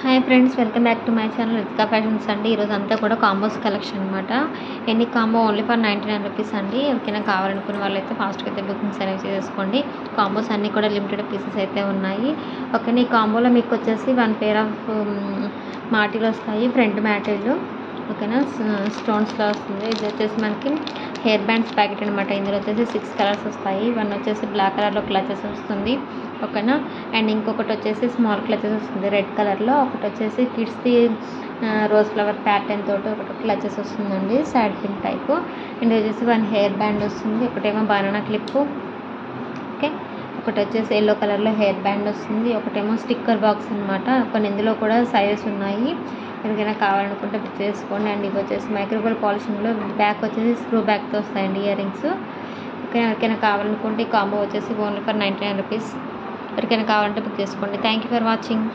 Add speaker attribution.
Speaker 1: Hi friends, welcome back to my channel Ritika fashions అండి. ఈరోజు అంతా కూడా కాంబోస్ కలెక్షన్ అనమాట. ఎన్ని కాంబో ఓన్లీ ఫర్ 99 రూపీస్ అండి. ఎవరికైనా కావాలనుకున్న వాళ్ళైతే ఫాస్ట్గా అయితే బుకింగ్స్ అనేవి చేసుకోండి. కాంబోస్ అన్నీ కూడా లిమిటెడ్ పీసెస్ అయితే ఉన్నాయి. ఓకే, ఈ కాంబోలో మీకు వచ్చేసి 1 పేర్ ఆఫ్ మాటీలు వస్తాయి, ఫ్రంట్ మ్యాటేజ్. ఓకేనా, స్టోన్స్లో వస్తుంది. ఇది వచ్చేసి మనకి హెయిర్ బ్యాండ్స్ ప్యాకెట్ అనమాట. ఇందులో వచ్చేసి 6 కలర్స్ వస్తాయి. 1 వచ్చేసి బ్లాక్ కలర్లో క్లచెస్ వస్తుంది. ఓకేనా, అండ్ ఇంకొకటి వచ్చేసి స్మాల్ క్లచెస్ వస్తుంది రెడ్ కలర్లో. ఒకటి వచ్చేసి కిడ్స్ది రోజ్ ఫ్లవర్ ప్యాటర్న్ తోటి ఒకటి క్లచెస్ వస్తుందండి, సైడ్ పిన్ టైప్. అండ్ వచ్చేసి 1 హెయిర్ బ్యాండ్ వస్తుంది. ఒకటేమో బనానా క్లిప్. ఓకే, ఒకటి వచ్చేసి ఎల్లో కలర్లో హెయిర్ బ్యాండ్ వస్తుంది. ఒకటేమో స్టిక్కర్ బాక్స్ అనమాట. కొన్ని ఇందులో కూడా సైజెస్ ఉన్నాయి, ఎవరికైనా కావాలనుకుంటే బుక్ చేసుకోండి. అండ్ ఇవి వచ్చేసి మైక్రోగోల్డ్ పాలిషింగ్లో బ్యాక్ వచ్చేసి స్క్రూ బ్యాక్తో వస్తాయండి ఇయర్ రింగ్స్. ఓకే, ఎవరికైనా కావాలనుకుంటే కాంబో వచ్చేసి ఓన్లీ ఫర్ 99 రూపీస్. ఎవరికైనా కావాలంటే బుక్ చేసుకోండి. Thank you for watching.